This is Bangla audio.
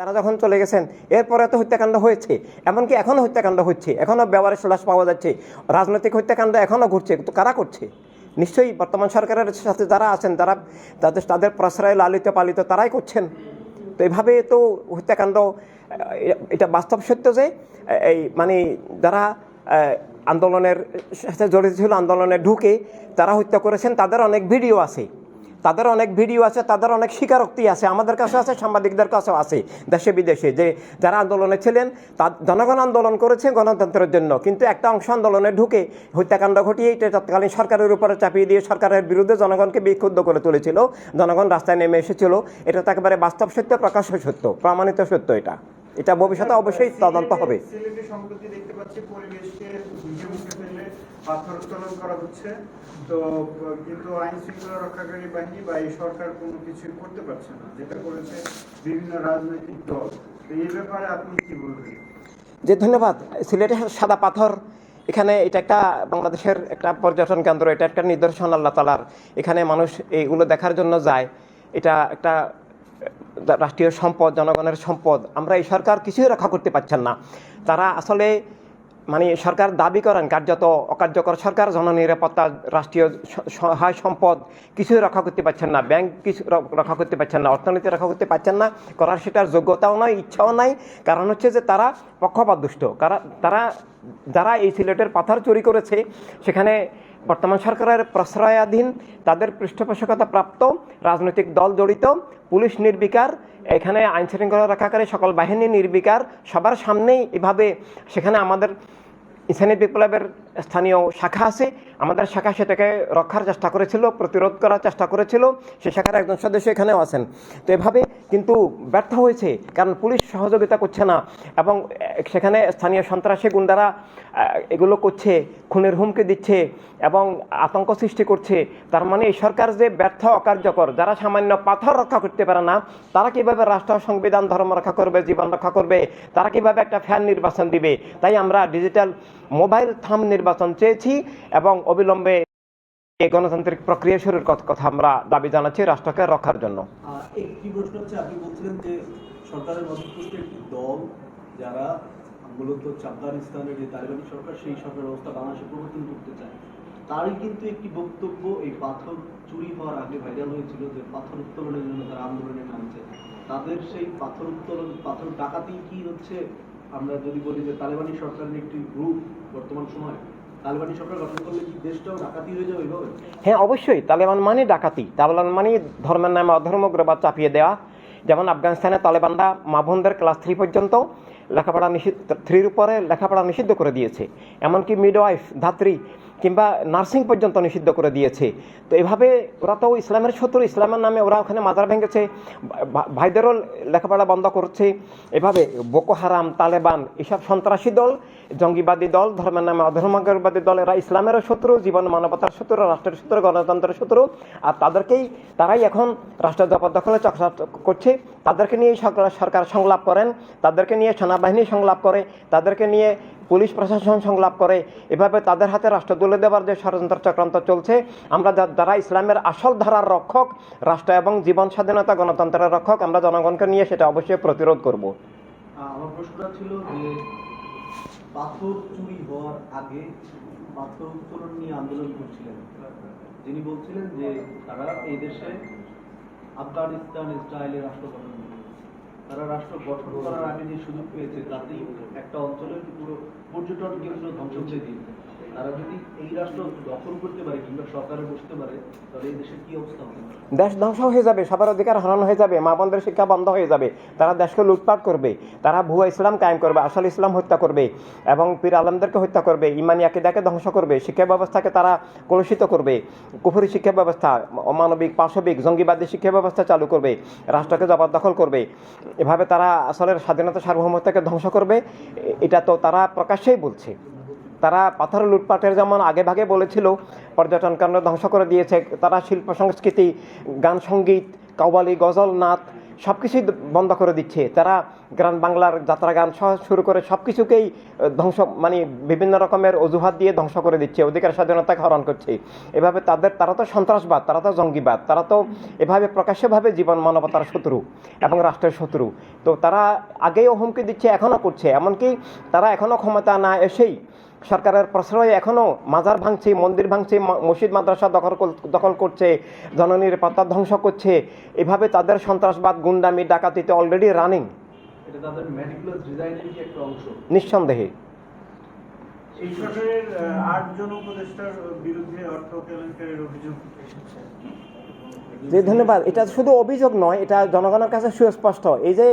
তারা যখন চলে গেছেন এরপরে তো হত্যাকাণ্ড হয়েছে, এমনকি এখনও হত্যাকাণ্ড হচ্ছে, এখনও ব্যবহারের লাশ পাওয়া যাচ্ছে, রাজনৈতিক হত্যাকাণ্ড এখনও ঘটছে। তো কারা করছে? নিশ্চয়ই বর্তমান সরকারের সাথে যারা আছেন, তারা তাদের প্রশ্রয় লালিত পালিত তারাই করছেন। তো এভাবে তো হত্যাকাণ্ড, এটা বাস্তব সত্য যে এই মানে যারা আন্দোলনের সাথে জড়িত ছিল, আন্দোলনে ঢুকে তারা হত্যা করেছেন, তাদের অনেক ভিডিও আছে, তাদের অনেক স্বীকারোক্তি আছে, আমাদের কাছে আছে, সাংবাদিকদের কাছেও আছে দেশে বিদেশে, যে যারা আন্দোলনে ছিলেন জনগণ আন্দোলন করেছে গণতন্ত্রের জন্য, কিন্তু একটা অংশ আন্দোলনে ঢুকে হত্যাকাণ্ড ঘটিয়ে এটা তৎকালীন সরকারের উপরে চাপিয়ে দিয়ে সরকারের বিরুদ্ধে জনগণকে বিক্ষুব্ধ করে তুলেছিল, জনগণ রাস্তায় নেমে এসেছিল। এটা তো একেবারে বাস্তব সত্য, প্রকাশ্য সত্য, প্রমাণিত সত্য। এটা ভবিষ্যতে অবশ্যই তদন্ত হবে। সম্প্রতি দেখতে পাচ্ছি পরিবেশকে মুখে ফেলে পাথর উত্তোলন করা হচ্ছে, তো কিন্তু আইন শৃঙ্খলা রক্ষাকারী বাহিনী বা এই সরকার কোনো কিছু করতে পারছে না, যেটা করেছে বিভিন্ন রাজনৈতিক দল। তো এই ব্যাপারে আপনি কি বলবেন? যে ধন্যবাদ। সিলেটে সাদা পাথর, এখানে এটা একটা বাংলাদেশের একটা পর্যটন কেন্দ্র, এটা একটা নিদর্শন আল্লাহ তাআলার। এখানে মানুষ এইগুলো দেখার জন্য যায়। এটা একটা রাষ্ট্রীয় সম্পদ, জনগণের সম্পদ। আমরা এই সরকার কিছুই রক্ষা করতে পারছেন না। তারা আসলে মানে সরকার দাবি করেন কার্যত অকার্যকর সরকার, জননিরাপত্তা, রাষ্ট্রীয় সহায় সম্পদ কিছুই রক্ষা করতে পারছেন না, ব্যাংক কিছু রক্ষা করতে পারছেন না, অর্থনীতি রক্ষা করতে পারছেন না, করার সেটার যোগ্যতাও নয়, ইচ্ছাও নাই। কারণ হচ্ছে যে তারা পক্ষপাতদুষ্ট। তারা যারা এই সিলেটের পাথর চুরি করেছে, সেখানে বর্তমান সরকারের প্রশ্রয়াধীন, তাদের পৃষ্ঠপোষকতা প্রাপ্ত রাজনৈতিক দল জড়িত, পুলিশ নির্বিকার, এখানে আইনশৃঙ্খলা রক্ষাকারী সকল বাহিনী নির্বিকার, সবার সামনেই এভাবে সেখানে আমাদের ইসলামী বিপ্লবের স্থানীয় শাখা আছে, আমাদের শাখা সেটাকে রক্ষার চেষ্টা করেছিল, প্রতিরোধ করার চেষ্টা করেছিল, সে শাখার একজন সদস্য এখানেও আছেন। তো এভাবে কিন্তু ব্যর্থ হয়েছে, কারণ পুলিশ সহযোগিতা করছে না, এবং সেখানে স্থানীয় সন্ত্রাসী গুন্ডারা এগুলো করছে, খুনের হুমকি দিচ্ছে এবং আতঙ্ক সৃষ্টি করছে। তার মানে এই সরকার যে ব্যর্থ, অকার্যকর, যারা সামান্য পাথর রক্ষা করতে পারে না, তারা কিভাবে রাষ্ট্র, সংবিধান, ধর্ম রক্ষা করবে, জীবন রক্ষা করবে, তারা কিভাবে একটা ফ্যান নির্বাচন দিবে? তাই আমরা ডিজিটাল মোবাইল থাম নির্বাচন চেয়েছি এবং অবিলম্বে এই গণতান্ত্রিক প্রক্রিয়া শুরুর কথা আমরা দাবি জানাচ্ছি রাষ্ট্রকে রক্ষার জন্য। একটি প্রশ্ন হচ্ছে, আপনি বলছিলেন যে সরকারের মধ্যস্থ একটি দল যারা মূলত আফগানিস্তানের যে তালিবানি সরকার, সেই সরকার ব্যবস্থা বাংলাদেশে প্রবর্তন করতে চায়, তারই কিন্তু একটি বক্তব্য এই পাথর চুরি হওয়ার আগে ভাইরাল হয়েছিল যে পাথর উত্তোলনের জন্য তারা আন্দোলনে নামছে। তাদের সেই পাথর উত্তোলন, পাথর ডাকাতি কি হচ্ছে? আমরা যদি বলি যে তালেবানি সরকারের একটি গ্রুপ বর্তমান সময়, তালেবানি সরকার গঠন করলে কি দেশটাও ডাকাতি হয়ে যাবে এইভাবে? হ্যাঁ, অবশ্যই। তালেবান মানে ডাকাতি, তালেবান মানে ধর্মের নামে অধর্মগ্রবাদ চাপিয়ে দেওয়া। যেমন আফগানিস্তানে তালেবানরা মা বোনদের ক্লাস 3 পর্যন্ত লেখাপড়া নিষিদ্ধ, 3 উপরে লেখাপড়া নিষিদ্ধ করে দিয়েছে, এমনকি মিডওয়াইফ, ধাত্রী কিংবা নার্সিং পর্যন্ত নিষিদ্ধ করে দিয়েছে। তো এভাবে ওরা তো ইসলামের শত্রু, ইসলামের নামে ওরা ওখানে মাজার ভেঙেছে, ভাইদেরও লেখাপড়া বন্ধ করছে। এভাবে বোকো হারাম, তালেবান, এসব সন্ত্রাসী দল, জঙ্গিবাদী দল, ধর্মের নামে অধর্মগ্রবাদী দল, এরা ইসলামেরও শত্রু, জীবন মানবতার শত্রু, রাষ্ট্রের শত্রু, গণতন্ত্রের শত্রু। আর তারাই এখন রাষ্ট্র জবরদখলে চক্রান্ত করছে। তাদেরকে নিয়ে সরকার সংলাপ করেন, তাদেরকে নিয়ে সেনাবাহিনী সংলাপ করে, তাদেরকে নিয়ে পুলিশ প্রশাসন সংলাপ করে। এভাবে তাদের হাতে রাষ্ট্র তুলে দেওয়ার যে ষড়যন্ত্র চক্রান্ত চলছে, আমরা যারা ইসলামের আসল ধারার রক্ষক, রাষ্ট্র এবং জীবন স্বাধীনতা, গণতন্ত্রের রক্ষক, আমরা জনগণকে নিয়ে সেটা অবশ্যই প্রতিরোধ করব। আমার প্রশ্নটা ছিল যে পাথর চুরি হওয়ার আগে পাথর উত্তোলন নিয়ে আন্দোলন করছিলেন, যিনি বলছিলেন যে তারা এই দেশে আফগানিস্তান স্টাইলে রাষ্ট্র গঠন করবে। তারা রাষ্ট্র গঠন করার আগে যে সুযোগ পেয়েছে, তাতেই একটা অঞ্চলের পুরো পর্যটন কেন্দ্র ধ্বংস হয়ে দিয়েছে। তারা যদি এই রাষ্ট্র দখল করতে পারে কিংবা সরকারে বসতে পারে, তাহলে এই দেশের কি অবস্থা হবে? দেশ ধ্বংস হয়ে যাবে, সবার অধিকার হরণ হয়ে যাবে, মা বোনদের শিক্ষা বন্ধ হয়ে যাবে, তারা দেশকে লুটপাট করবে, তারা ভুয়া ইসলাম কায়েম করবে, আসল ইসলাম হত্যা করবে এবং পীর আলমদেরকে হত্যা করবে, ইমানি আকিদাকে ধ্বংস করবে, শিক্ষা ব্যবস্থাকে তারা কলুষিত করবে, কুফরি শিক্ষা ব্যবস্থা, অমানবিক, পাশবিক, জঙ্গিবাদী শিক্ষা ব্যবস্থা চালু করবে, রাষ্ট্রকে জবরদখল করবে। এভাবে তারা আসলের স্বাধীনতা, সার্বভৌমত্বকে ধ্বংস করবে। এটা তো তারা প্রকাশ্যেই বলছে। তারা পাথর লুটপাটের যেমন আগে ভাগে বলেছিল, পর্যটন কেন্দ্র ধ্বংস করে দিয়েছে, তারা শিল্প সংস্কৃতি, গান সঙ্গীত, কাওয়ালি, গজল, নাচ সব কিছুই বন্ধ করে দিচ্ছে। তারা গ্রাম বাংলার যাত্রা গান সহ শুরু করে সব কিছুকেই ধ্বংস, মানে বিভিন্ন রকমের অজুহাত দিয়ে ধ্বংস করে দিচ্ছে, অধিকার স্বাধীনতাকে হরণ করছে। এভাবে তারা তো সন্ত্রাসবাদ, তারা তো জঙ্গিবাদ, তারা তো এভাবে প্রকাশ্যভাবে জীবন মানবতার শত্রু এবং রাষ্ট্রের শত্রু। তো তারা আগেও হুমকি দিচ্ছে, এখনও করছে। এমনকি তারা এখনও ক্ষমতা না এসেই সরকারের প্রশ্রয়ে এখনও মাজার ভাঙছে, মন্দির ভাঙছে, মসজিদ মাদ্রাসা দখল করছে, জননিরাপত্তা ধ্বংস করছে। এভাবে তাদের সন্ত্রাসবাদ, গুন্ডামি, ডাকাতিতে অলরেডি রানিং। এটা তাদের ম্যানিপুলাস ডিজাইনের কি একটা অংশ? নিঃসন্দেহে। এই সরকারের 8 জন উপদেষ্টার বিরুদ্ধে অর্থ কেলেঙ্কারির অভিযোগ এসেছে। যে ধন্যবাদ, এটা শুধু অভিযোগ নয়, এটা জনগণের কাছে সুস্পষ্ট। এই যে